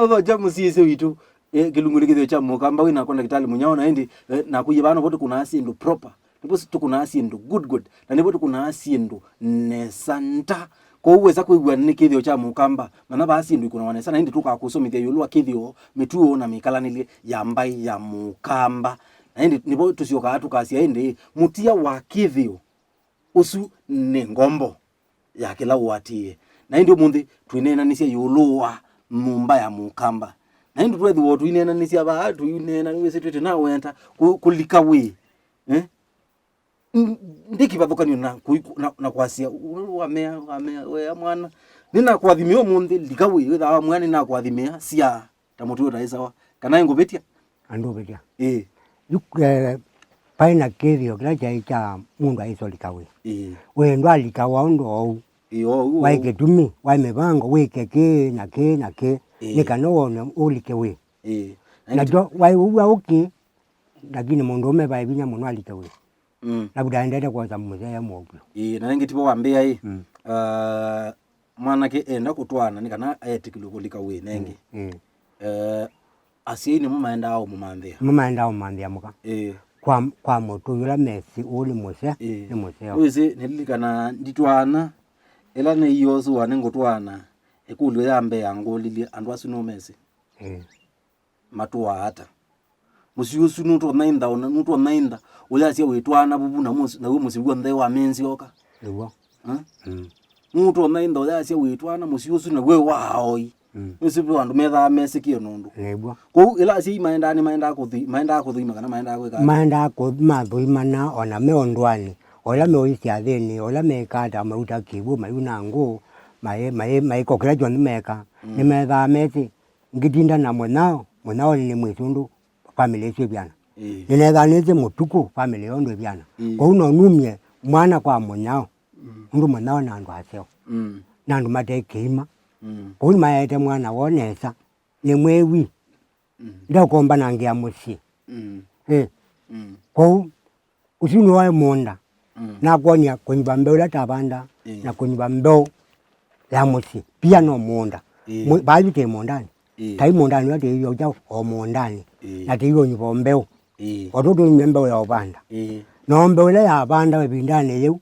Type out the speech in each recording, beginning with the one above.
baba jamu siese witu kilungule kithio cha mukamba wina konda kitali munyaona endi na kuyibano bote kuna asindu proper ndipo tukuna asindu good na ndipo tukuna asindu nesanta ko uweza kuigwa ni kithio cha mukamba mana ba asindu kuna wanesa na endi tukakusomithia yulwa kithio mituo na mikalanile ya mbai ya mukamba na endi ndipo tusioka atukasia endi mutia wa kithio usu ni ngombo ya kila watie na ndio mundi twinena nisia yulwa mumba ya mukamba na ndio twethi wotu inena nisia ba twinena wese twete na wenta kulika we ndiki bathukanio na kwasia wamea we mwana nina kwathimio mundi lika we witha mwana na kwathimia sia tamutu ta isawa kana ngobetia ando betia paina kithio kila cha mundu aisolika we we ndo alikawa ndo waike tumi waimevango wike ke na ke nikanoona ulike we na jo waiwa uki lakini mundu umeba binya mundu alike we na budaendete kwanza muzea mwogo na ngiti bo wambia mwana ke enda kutwana nikana ayetikilo kulika we nenge asiini mumaenda au mumandea muka kwa moto yula mesi uli mose ni moseo wese nilikana nditwana ela ne yosu wane ngotwana ekulwe yambe yangolili andu asino mesi matuwa hata musiyusu nuto nainda uyasia wetwana bubuna musi na musibuwa ndai wa menzi oka ewa nuto nainda uyasia wetwana musiyusu na we waoi usibu andu metha mesi kio nundu ewa ko ela si maenda kuthima kana maenda kweka maenda ko mathuima na ona meondwani ola meoisia thini ola mekata mauta kibu mayuna ngo mai kokera joni meka ni metha mesi ngitinda na mwanao ni mwisundu family yetu byana ninetha neze mutuku family yondo byana ko uno numye mwana kwa mwanao ndu mwanao na ndo aseo na ndo matekeima ko ni mayete mwana wonesa ni mwewi ndio komba nangia musi ko usini wae monda na kuonia kunyumba mbeo la tabanda na kunyumba mbeo ya musi pia no monda bali te mondani tai mondani wate hiyo jao o mondani na te hiyo nyumba mbeo watoto mbeo ya obanda no mbeo ya banda webindane yeu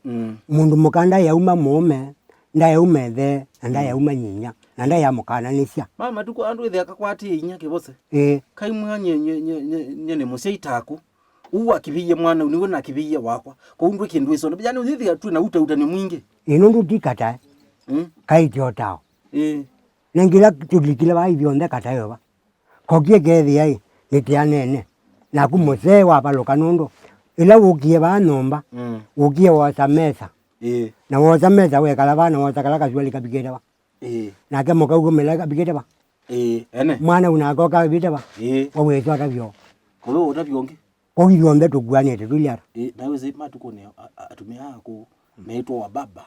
mundu mukanda ya uma mume nda ya umethe nda ya uma nyinya na nda ya mukana nisia mama tuko andu ithe akakwati inya kibose kai mwanye nye musi itaku uwa kibiye mwana uniwe na kibiye wakwa ko undwe kindu iso bijani uzithi atu na uta ni mwingi inundu tikata kai jotao nengila tulikila ba ibionde kata yoba kokie gethi ai nitianene na kumose wa baloka nundo ila ukie ba nomba ukie wa samesa na wa samesa we kala bana wa kala kazwali kabigeda ba na ke moka ugo mela kabigeda ba ene mwana unagoka bideda ba owe twaka byo ko utabionge ko ibionde tugwanete tuliara na weze matuko ne atumia ako meitwa wa baba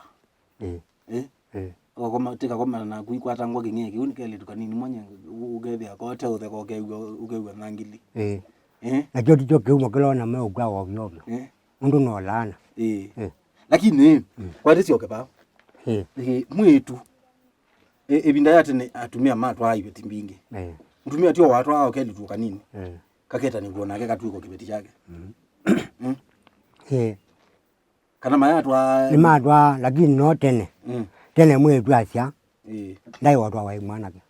koma tika koma na kuikwata ngwa ngenge unikele tukanini mwanya ugethe akote uthe koke ugewa nangili na joti joke umokelo na me ugwa wa byo undu no lana lakini kwa tisi oke pa mwitu ebinda yate ne atumia matwa ayo timbinge mtumia tio watu hao keli tukanini kaketa ni kuona ke katuiko kibeti chake kana mayatwa ni matwa lakini no tene tene mwetu asia ndai watu wa mwana ke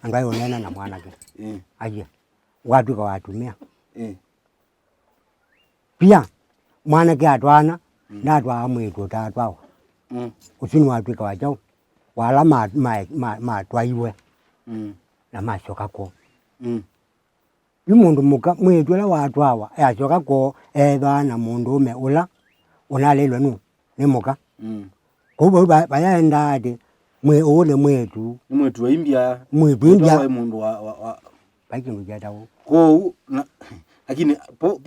angai onena na mwana ke aje watu kwa watumia pia mwana ke atwana ndatwa mwetu tatwa usini watu kwa wajao wala matwa iwe na mashoka ko yumundu muka mwetu la watu hawa yashoka ko na mundu ume ula unalelwe nu ni muka kubo bayaenda ade ule mwetu imbia mundu wa baki mjatao ko lakini po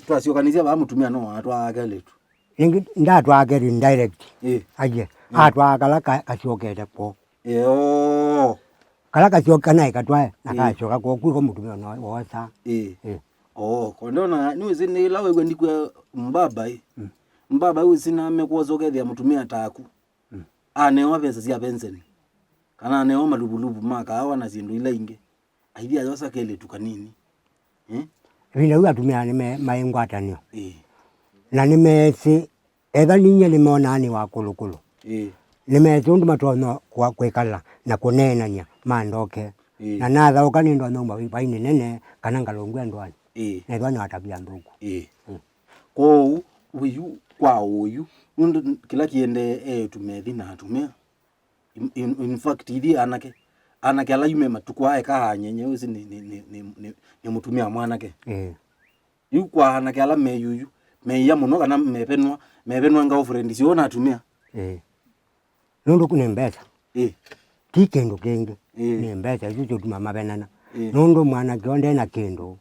twasiokanizia ba mutumia no watu akeletu ndatwa akeri indirect aje atwa kala kashokete po kala kashoka naye katwa nakashoka ko kuko mutumia no wosa kondona niwezi ni lawe gwendikwe mbaba mbaba usina amekuwa zogethia mutumia taku ane wapesa sia penseni kana neo malubulubu makawa na zindu ila inge aidia yosa kele tukanini vile huwa tumia ni maingwatanio na nimesi ega ninye nimeonani wa kulukulu nimesi undu matono kwa kwekala na kunenanya mandoke na natha ukanindo nomba vipaini nene kana ngalongwe ndwani na ndwani watabia ndugu kwa uyu kwa uyu undu kila kiende tumethi na atumia in fact idi anake ala yume matuko ae kahanyenye usi ni mutumia mwanake yu kwa anake ala meyuyu meya muno kana mepenwa nga friend siona atumia nundu kune mbesa ti kindu kingi ni mbesa icio tuma mabenana nundu mwanake onde na kindu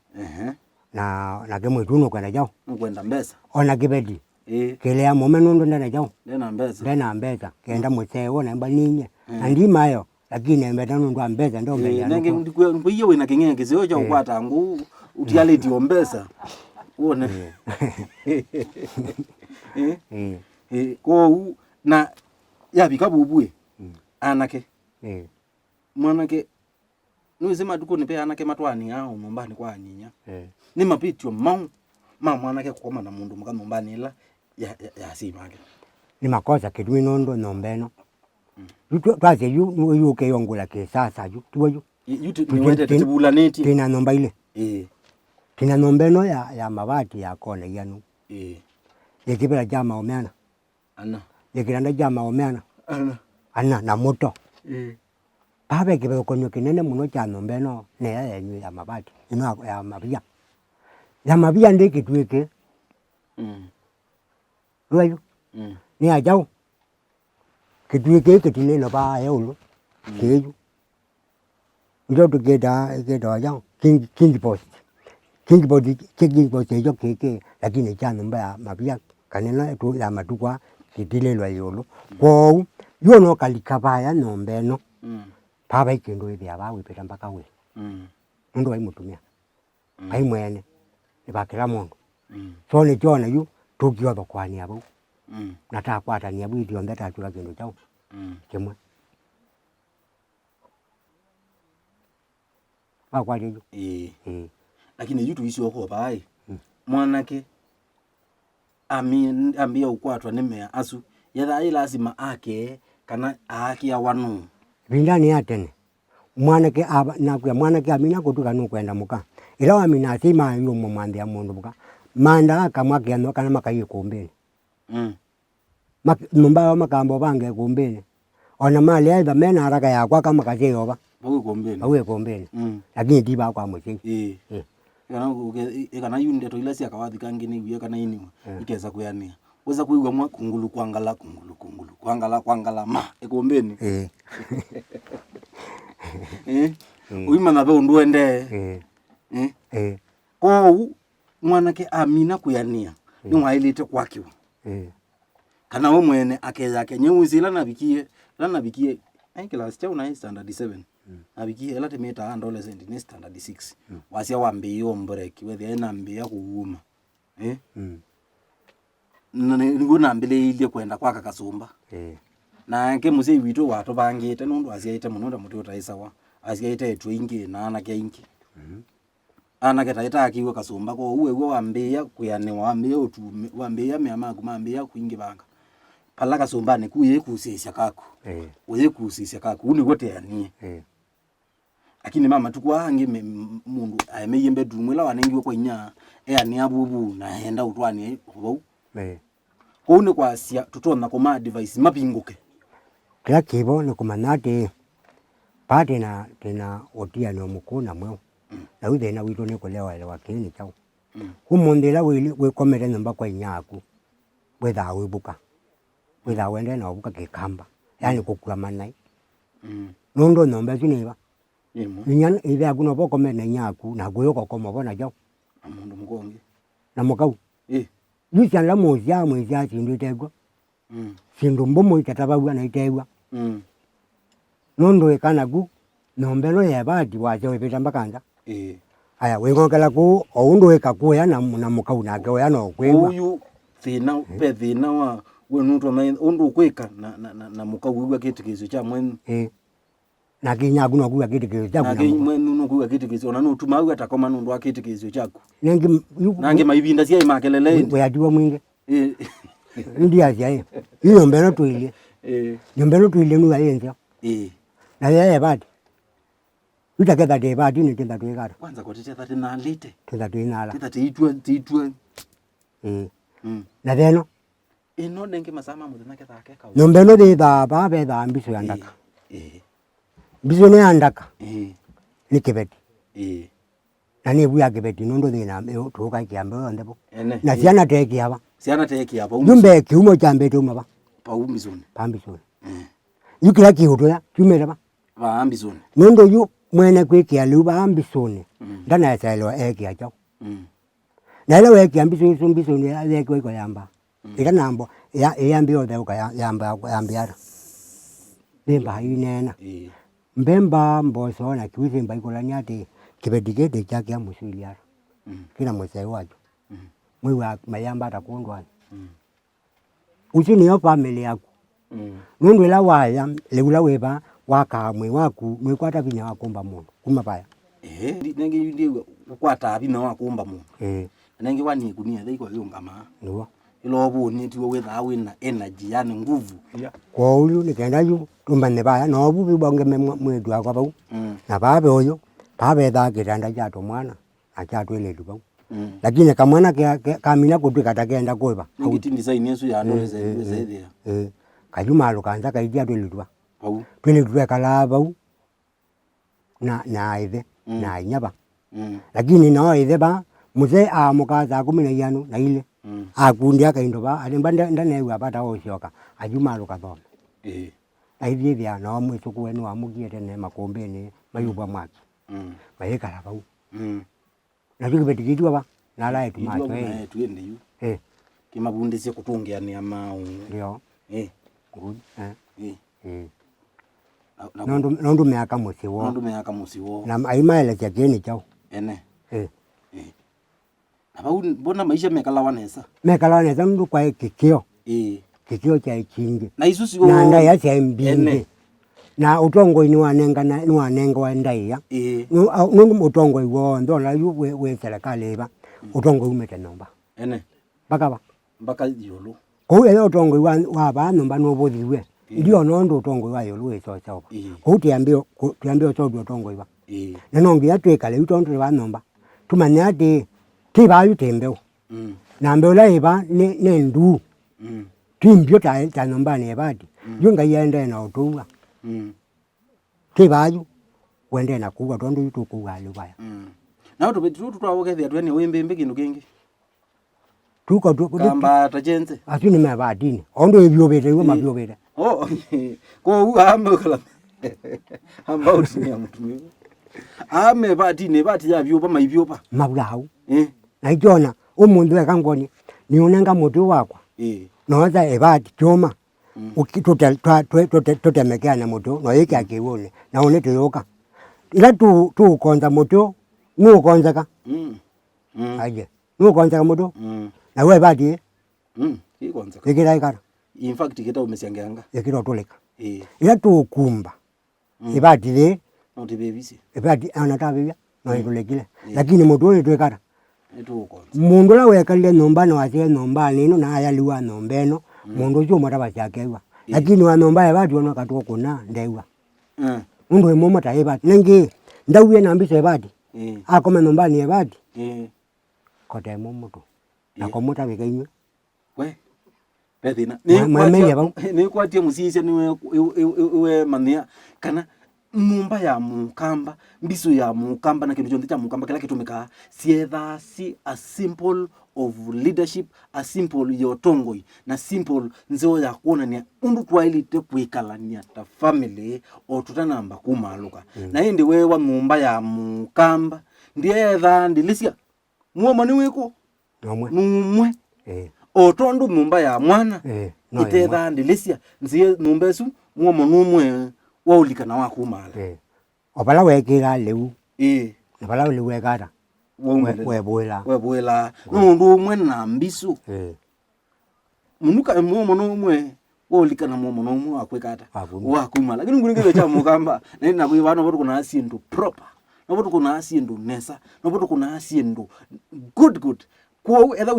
na kimwituno kwenda jao kwenda mbesa ona kibedi kilea mume nundu ndena jao ndena mbesa kenda musewo na mba ninye na ndima yo lakini mbeta nundu ambesa ndo meya nenge ndiye wina kingenge sio cha ukwata ngu utialeti ombesa uone kwa na yapi kabubue anake mwanake nusema duko nipe anake matwani hao mumbani kwa nyinya ni mapitio mwanake kukoma na mundu muka mumbani ila ya simake ni makosa kidumi nondo nombeno twaze yu ke yongula ke sasa yu tuwayu niwete tibula neti tina nomba ile tina nombeno ya mabati ya kona yanu yekibela jama omeana yekiranda jama omeana na moto pabe kibe konyo kinene muno cha nombeno ne yenyu ya mabati ino ya mabia ndiki tweke ruayu ni ajao kitweke kitineno ba yolo keju ndio tukeda ajao king post yo keke lakini cha nomba ya mabia kanena tu ya matukwa kitilelwa yolo kwa yo no kalikabaya nombeno paba ikindu ithi abawe peta mpaka we mundu aimutumia aimwene ibakira mundu so ni jona yu tukiotho kwani abo natakwatania bwithio ndeta tuka kindu chao kimwe akwari yu lakini yu tuishi wako bai mwanake ambia ukwatwa nimea asu yatha lazima ake kana akia wanu vindani ya tene mwanake nakuya mwanake amina kutuka nukwenda muka ila amina atima yu mwambia mundu muka manda akamwake ano kana makaye kumbeni mumba makambo bange kumbeni ona mali aidha mena haraka yakwa kama kaje yoba bawe kumbeni lakini tiba kwa mwe kana yunde to ilasi akawathi kangini wiye kana ini ikeza kuyania weza kuigwa mwa kungulu kwangala ma ekumbeni uima na be ndwende kwa mwanake amina kuyania ni mwailite kwakiwa kana we mwene akeza kenye uzila na bikie ai class cha una standard 7 abikie elate meta adolescent ni standard 6 wasia wambe yo break wethe ena mbia kuuma nguna mbele ile kwenda kwa kakasumba na nke musei witu watu bangite nundu asiaite muno mutu utaisawa asiaite etu ingi na ana ke ingi ana ke taita akiwe kasumba ko uwe wambia kuyane wambia utu wambia mema kumambia kuingi banga pala kasumba ne kuye kusisya kako uye kusisya kako uni gote yani lakini mama tukwange mundu ayemeyembe dumwe la wanengi ko nya ani abubu na henda utwani ho kone kwa sia tutona ko ma device mapinguke kila kibo no kumanate pate na tena otia no mukuna mwe na uthe na wito ne kolewa ile wakini chao kumondela we komere namba kwa nyaku wetha wibuka wetha wende na obuka kikamba yani kukula manai nondo nomba ziniba ninya ile akuno boko mena nyaku na goyoko komo bona jao amundu mugonge na mukau yusha la moja mwezi sindu tegwa sindu mbomo ikatabawa na itegwa nondo ekana gu nombelo ya badi waje wepeta mbakanda aya wengokela ku oundo ekakuya na mukau na goya no kwegwa uyu thina pe thina wa wenutwa na undu kweka na mukau gwa kitikizo cha mwenu na kinya kuno kuya kitikizo chaku na kimwe nuno kuya kitikizo na nutuma au atakoma nundu wa kitikizo chaku nengi nange maibinda cia imakelele we atiwa mwingi eh ndia cia hiyo mbeno tuile nyombeno tuile nu ayenza na yeye badi utakenda de badi ni tenda tuikara kwanza kwa tete that na lite tenda tuinala tete tiitwa na theno ino nenge masama muthina ketha keka nyombeno de da ba be da mbiso yandaka mbiso ne yandaka ni kibeti na ni buya kibeti nondo thina tuka kiambe ndebo na ciana teki aba yumbe kiumo cha mbeto maba paumbizone pambizone yukira kihuto ya kimera ba ambizone nondo yu mwene kwikia luba ambizone ndana ya sailwa eki acho na ile weki ambizone ya leki kwa yamba ika nambo ya yambio de uka yamba bemba inena mbemba mboso na kiwizi mba ikolani ati kibedigede chake ya musiliara kina mwese wajo mwiwa mayamba atakundwa uchini yo family yako nundu ila waya leula weba wakamwe waku mwikwata binya wakomba mundu kuma baya nenge ndi ukwata binya wakomba mundu nenge wani kunia thiko yongama niwo ilo buni tiwo wetha wina energy yani nguvu kwa uyu nikenda yu tumbane baya no bubi bonge mwedu akwa bau na babe oyo babe tha kitanda chato mwana achatwele dubau lakini kamwana kamina kutwika takenda koiba ngiti design yesu ya ndo zethia kajuma lukanza kaidia twelitwa twelitwa kala bau na ithe na inyaba lakini no ithe ba muzee amukaza 15 na ile akundia kaindo ba alimba ndane apata oshoka ajuma lukathoma aithie bia no mwituku wenu amugiete ne makombeni mayubwa mwaki mayekala bau na tukibetikitua ba nala etu macho tuende yu kimabundisia kutungiania mau ndio good nondo meaka musiwo na aimaele cha keni chao ene abau bona maisha mekala wanesa ndu kwa kikio kikio cha ikingi na isusi na nda ya cha mbingi na utongo ni wanenga wa ndaiya nundu utongo iwo ndola yu we serikali iba utongo umete nomba baka yolo ko ile utongo wa ba nomba no bodhiwe ndio nondo utongo wa yolo eso chao ko tiambio cho utongo iba na nongi atwekale utongo wa nomba tumanya ati tiba yu tembeo na mbeola iba ne ndu timbio ta nomba ne badi yunga yende na utuwa tibayu wende na kuwa tondo yutuku wale baya na uto tutawogethia twene wembembe kindu kingi tuko kamba tajenze asini mabadini ondo ebyobete iwe mabyobete ko amekala ambauti ni mtu ame badini bati ya byoba maibyoba mablau na ijona umundu ekangoni niunenga mutu wakwa noza ebati choma ukitutemekea mutu no yiki akiwone na unete yoka ila tu konza mutu nukonzaka aje nukonzaka mutu na wewe badi ikonzaka ikira ikara in fact kita umesiangeanga ikira toleka ila tu kumba ibadi le no tibebisi ibadi anatabia no itolekile lakini mutu ni twekara etukonza mundu la wekale nomba no asie nomba nino na ayaliwa nombeno mundu cyo mara bachakewa lakini wa nomba ibadi ono katuko kuna ndewa mundu emomo ta ibadi nengi ndawiye nambise ibadi akoma nomba ni ibadi kote momoto na komuta bigainywe we bethina ni kwatie musisi niwe mania kana nyumba ya mukamba mbiso ya mukamba na kindu jonde cha mukamba kila kitumika sietha si a simple of leadership a simple yotongoi na simple nzeo ya kuona ni undu twailite kwikalania ta family o tutanamba kumaluka na indi wewa nyumba ya mukamba ndietha ndilisia muoma ni wiko numwe otondu nyumba ya mwana itetha ndilisia nzie nyumba esu muoma numwe waulikana wakumala obala wekira leu na bala liwekara webwela nundu umwe na mbisu munuka muoma numwe wolikana muno mu akwekata Avumi. wakumala lakini ngulingire cha mukamba na kuivana voto kuna asindu proper na voto kuna asindu nesa na voto kuna asindu good kwa etha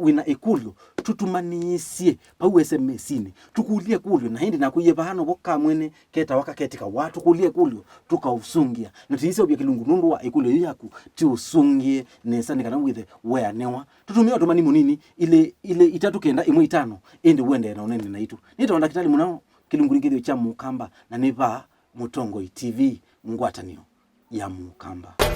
wina ikulu tutumanisie pauwese mesini tukulie kulyo na hindi na kuye bahano boka mwene keta wakaketika watu kulie kulyo tukausungia na tiise obya kilungu nundu wa ikulu yaku ti usungie nesa nikana withe where newa tutumia otomani munini ile itatu kenda imwe itano ende wende na onene na itu nito ndakitali munao kilungu ngithio cha mukamba na niba Mutongo TV ngwatanio ya mukamba.